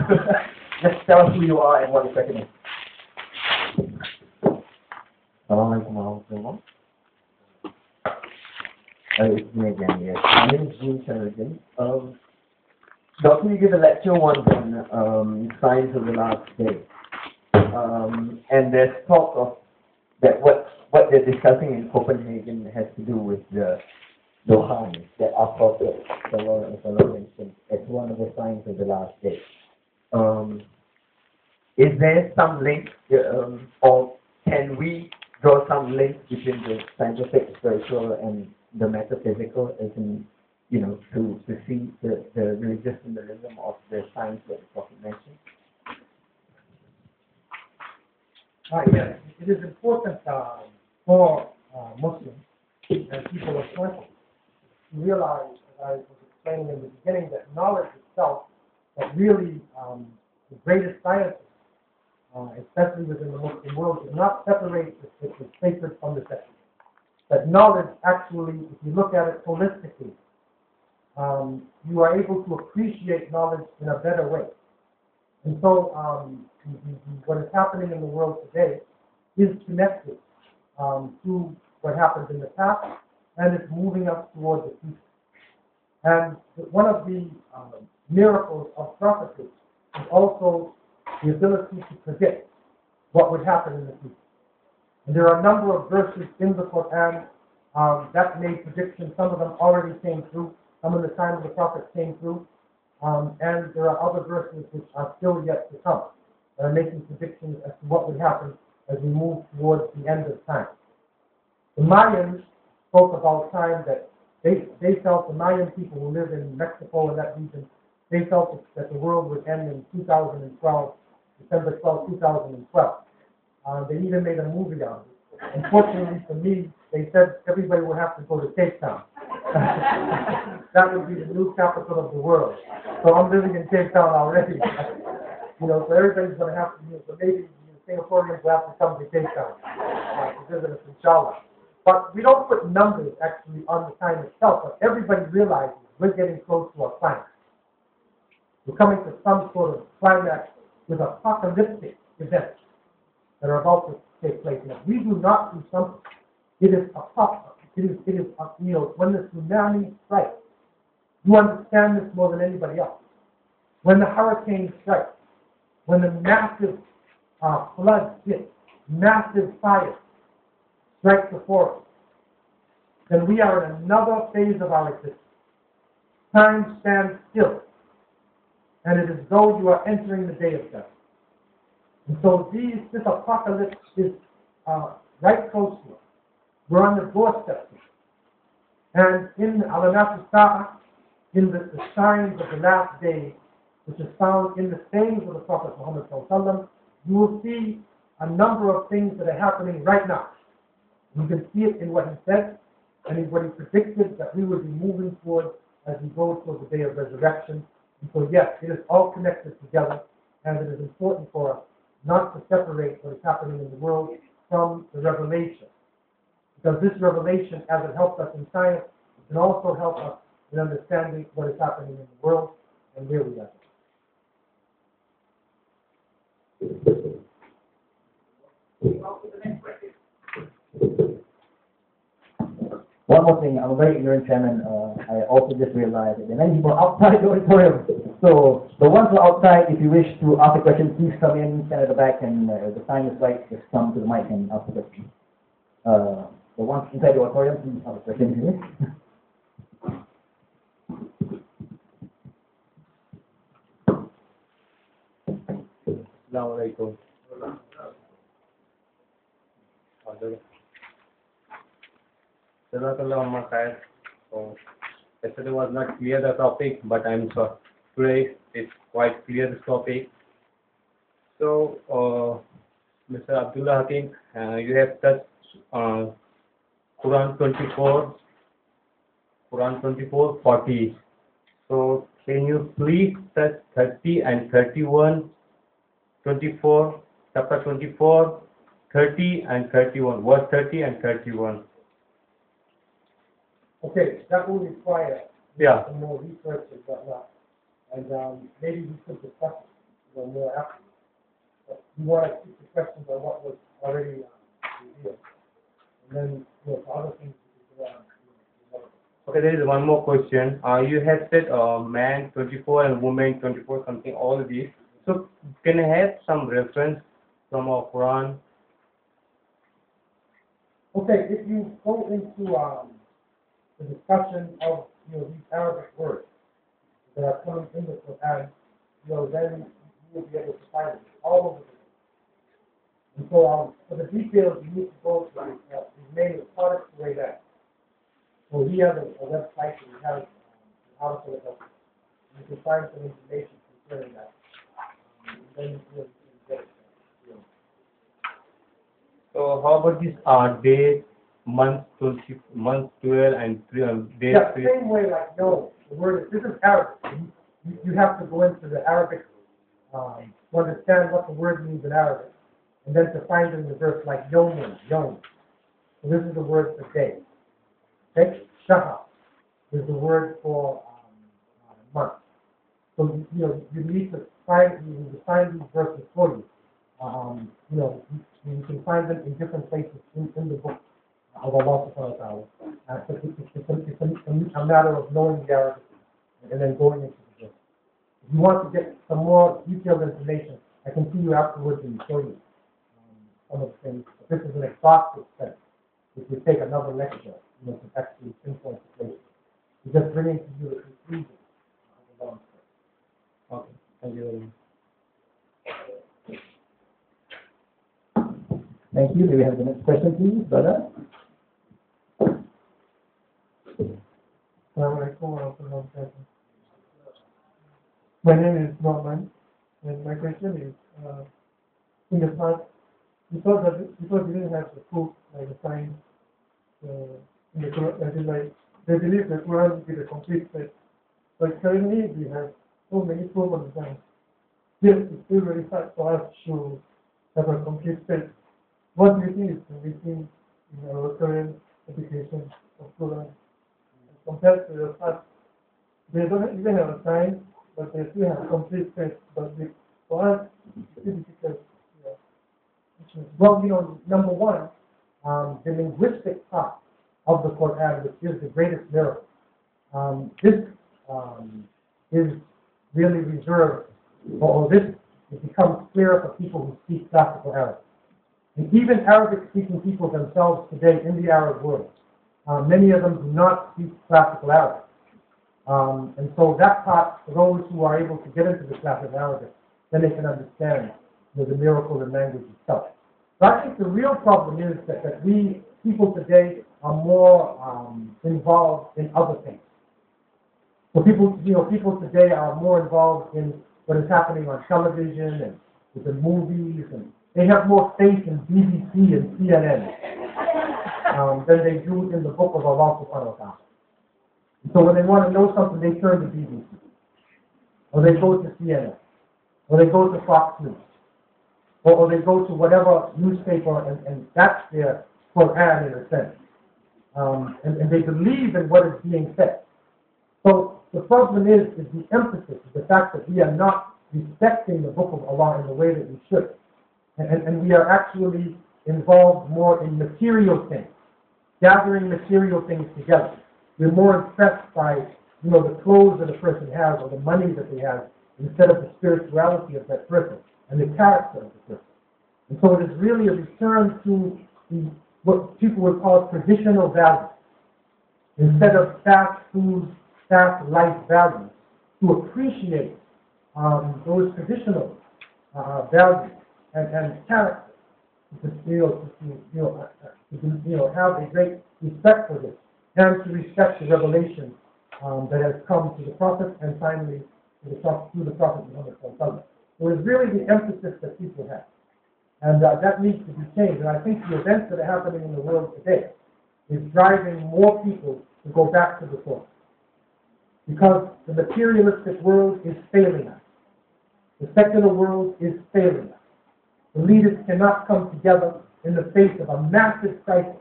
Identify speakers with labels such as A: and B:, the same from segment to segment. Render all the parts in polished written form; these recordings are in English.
A: Just tell us who you are and what your question is.
B: Assalamualaikum warahmatullahi wabarakatuh. It's me again, yes. My name is Jim Sheridan. Doctor, you gave a lecture once on science of the last day. And there's talk of that what they're discussing in Copenhagen has to do with the Dohan that our Prophet mentioned as one of the signs of the last day. Is there some link, or can we draw some link between the scientific, spiritual, and the metaphysical, as in, to see the religious symbolism of the signs that the Prophet mentioned?
C: Yes, it is important for Muslims and people of science to realize, as I was explaining in the beginning, that knowledge itself, that really the greatest sciences, especially within the Muslim world, do not separate the sacred from the secular. That knowledge actually, if you look at it holistically, you are able to appreciate knowledge in a better way. And so what is happening in the world today is connected to what happened in the past, and it's moving us towards the future. And one of the miracles of prophecy is also the ability to predict what would happen in the future. And there are a number of verses in the Quran that made predictions. Some of them already came through. Some of the time of the Prophet came through. And there are other verses which are still yet to come that are making predictions as to what would happen as we move towards the end of time. The Mayans spoke about time that they felt, the Mayan people who live in Mexico and that region, they felt that the world would end in 2012, December 12, 2012. They even made a movie on it. Unfortunately for me, they said everybody would have to go to Cape Town. That would be the new capital of the world. So I'm living in Cape Town already. So everybody's going to have to, so maybe the Singaporeans will have to come to Cape Town to visit us, inshallah. But we don't put numbers actually on the time itself, but everybody realizes we're getting close to a climax. We're coming to some sort of climax with apocalyptic events that are about to take place. And if we do not do something, it is when the tsunami strikes, you understand this more than anybody else. When the hurricane strikes, when the massive floods hit, massive fires strike before us, then we are in another phase of our existence. Time stands still, and it is as though you are entering the day of judgment. And so this apocalypse is right close to us. We're on the doorstep. And in Alamat al-Sa'ah, in the signs of the last day, which is found in the sayings of the Prophet Muhammad ﷺ, you will see a number of things that are happening right now. You can see it in what he said, and in what he predicted that we will be moving towards as we go towards the day of resurrection. And so yes, it is all connected together, and it is important for us not to separate what is happening in the world from the revelation. Because this revelation, as it helps us in science, it can also help us in understanding what is happening in the world and where we are.
B: One more thing, I'm a very ignorant chairman. I also just realized that there are many people outside the auditorium. So the ones who are outside, if you wish to ask a question, please come in, stand at the back, and the time is right, just come to the mic and ask the question. The ones inside the auditorium, please ask a question if you wish.
D: Assalamu alaikum. So, yesterday was not clear the topic, but I'm sorry. Today it's quite clear the topic. So, Mr. Abdullah, I think you have touched Quran 24:40. So, can you please touch 30 and 31, 24, chapter 24, 30 and 31, verse 30 and 31.
C: Okay, that will require
D: Yeah.
C: some more research and whatnot. And maybe we could discuss it. more after. But we want to keep the questions on what was already revealed. And then, for other things, we can go on.
D: Okay, there is one more question. You have said man 24 and woman 24, something, all these. So, can I have some reference from our Quran?
C: Okay, if you go into the discussion of these Arabic words that are coming in the Quran, then you will be able to find it all over the place. And so for the details, you need to go to his name is Tariq Suwaidan. So he has a website that he has an article about it. You can find some information concerning that. And then you can get it.
D: So, how about this date, month 12, and day
C: Yeah,
D: 3?
C: same way like the word, this is Arabic. You have to go into the Arabic to understand what the word means in Arabic, and then to find in the verse like yom. So this is the word for day. Okay? Shahar is the word for month. So you need to find these verses for you. You can find them in different places in the book of Allah subhanahu wa ta'ala. It's a matter of knowing the Arabic and then going into the book. If you want to get some more detailed information, I can see you afterwards and show you some of the things. But this is an exhaustive sense. It would take another lecture, to actually pinpoint the place. We're just bringing to you the conclusion of the long story.
D: Okay, thank you very much.
A: Thank you. May we have the next question, please, brother?
C: My name is Norman, and my question is, in the past, because we didn't have the proof, like the sign in the Quran, as in like, they believe the Quran is a complete set. But currently, we have so many proof on the sign. Still, it's still very hard for us to have a complete set. What do you think is the missing in our current education of Quran? Compared to the past, they don't even have a sign, but they still have a complete set. But for us, it's difficult. Well, number one, the linguistic part of the Quran, which is the greatest miracle, this is really reserved, or this it becomes clearer for people who speak classical Arabic. And even Arabic-speaking people themselves today in the Arab world, many of them do not speak classical Arabic. And so that part, for those who are able to get into the classical Arabic, then they can understand the miracle in language itself. But I think the real problem is that we, people today, are more involved in other things. So people today are more involved in what is happening on television and with the movies, and they have more faith in BBC and CNN than they do in the book of Allah subhanahu wa ta'ala. So when they want to know something, they turn to BBC, or they go to CNN, or they go to Fox News, or they go to whatever newspaper, and that's their Quran in a sense. And they believe in what is being said. So the problem is the emphasis, the fact that we are not respecting the book of Allah in the way that we should. And we are actually involved more in material things, gathering material things together. We're more impressed by, the clothes that a person has or the money that they have instead of the spirituality of that person and the character of the person. And so it is really a return to what people would call traditional values. Instead of fast food, fast life values, to appreciate those traditional values and character, to have a great respect for this, and to respect the revelation that has come to the Prophet and finally through the Prophet Muhammad sallallahu alaihi wasallam. So it's really the emphasis that people have. And that needs to be changed. And I think the events that are happening in the world today is driving more people to go back to the source. Because the materialistic world is failing us. The secular world is failing us. The leaders cannot come together in the face of a massive crisis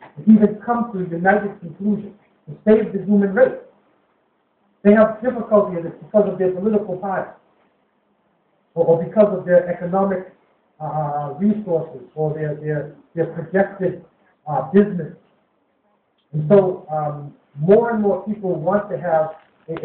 C: to even come to a united conclusion to save the human race. They have difficulty in it because of their political bias. or because of their economic resources or their projected business. And so more and more people want to have a